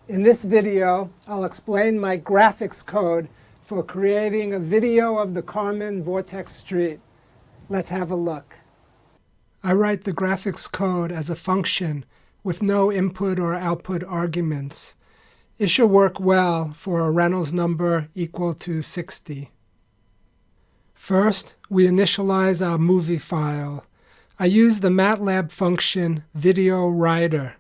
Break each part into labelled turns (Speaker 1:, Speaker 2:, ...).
Speaker 1: In this video, I'll explain my graphics code for creating a video of the Karman vortex street. Let's have a look. I write the graphics code as a function with no input or output arguments. It should work well for a Reynolds number equal to 60. First, we initialize our movie file. I use the MATLAB function videoWriter.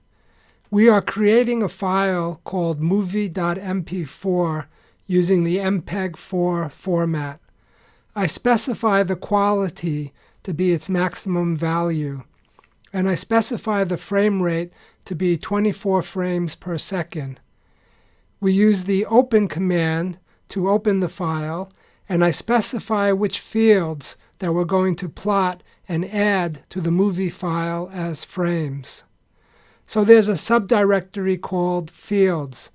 Speaker 1: We are creating a file called movie.mp4 using the MPEG-4 format. I specify the quality to be its maximum value, and I specify the frame rate to be 24 frames per second. We use the open command to open the file, and I specify which fields that we're going to plot and add to the movie file as frames. So there's a subdirectory called Fields,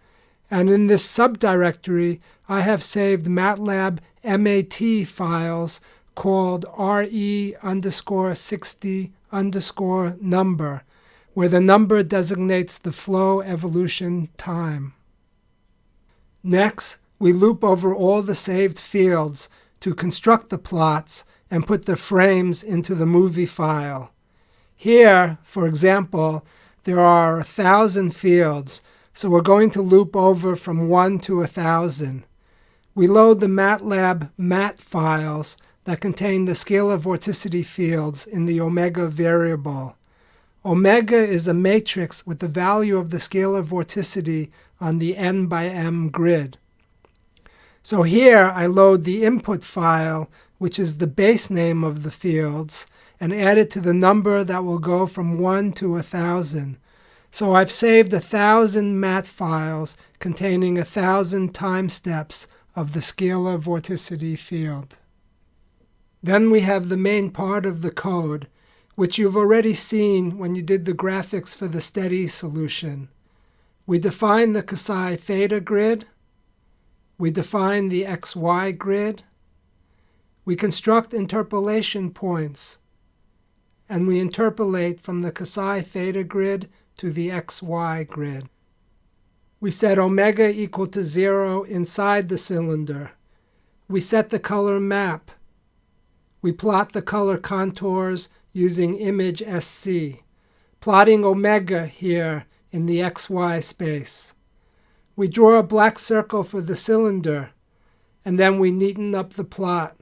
Speaker 1: and in this subdirectory I have saved MATLAB MAT files called re_60_number, where the number designates the flow evolution time. Next, we loop over all the saved fields to construct the plots and put the frames into the movie file. Here, for example, there are 1,000 fields, so we're going to loop over from 1 to 1,000. We load the MATLAB mat files that contain the scalar vorticity fields in the omega variable. Omega is a matrix with the value of the scalar vorticity on the n by m grid. So here I load the input file, which is the base name of the fields, and add it to the number that will go from 1 to 1,000. So I've saved 1,000 mat files containing 1,000 time steps of the scalar vorticity field. Then we have the main part of the code, which you've already seen when you did the graphics for the Steady solution. We define the psi theta grid. We define the xy grid. We construct interpolation points, and we interpolate from the psi theta grid to the xy grid. We set omega equal to 0 inside the cylinder. We set the color map. We plot the color contours using image SC, plotting omega here in the xy space. We draw a black circle for the cylinder, and then we neaten up the plot.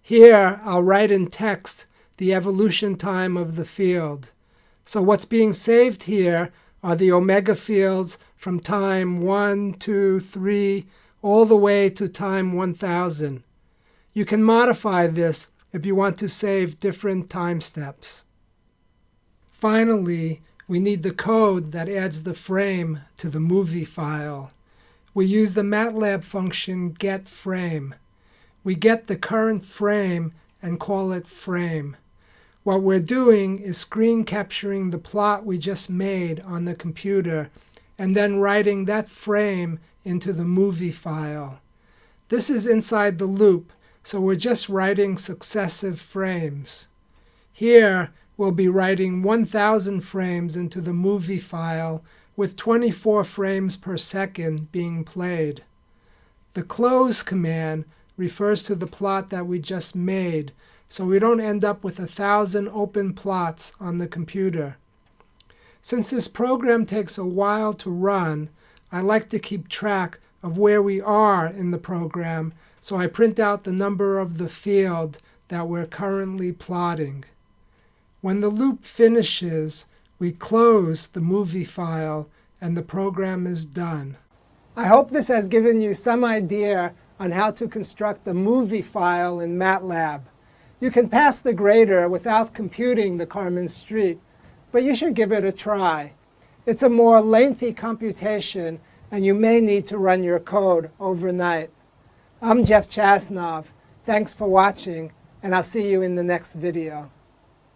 Speaker 1: Here, I'll write in text the evolution time of the field. So what's being saved here are the omega fields from time 1, 2, 3, all the way to time 1,000. You can modify this if you want to save different time steps. Finally, we need the code that adds the frame to the movie file. We use the MATLAB function getFrame. We get the current frame and call it frame. What we're doing is screen capturing the plot we just made on the computer and then writing that frame into the movie file. This is inside the loop, so we're just writing successive frames. Here, we'll be writing 1,000 frames into the movie file with 24 frames per second being played. The close command refers to the plot that we just made, so we don't end up with 1,000 open plots on the computer. Since this program takes a while to run, I like to keep track of where we are in the program, so I print out the number of the field that we're currently plotting. When the loop finishes, we close the movie file and the program is done. I hope this has given you some idea on how to construct a movie file in MATLAB. You can pass the grader without computing the Karman street, but you should give it a try. It's a more lengthy computation, and you may need to run your code overnight. I'm Jeff Chasnov. Thanks for watching, and I'll see you in the next video.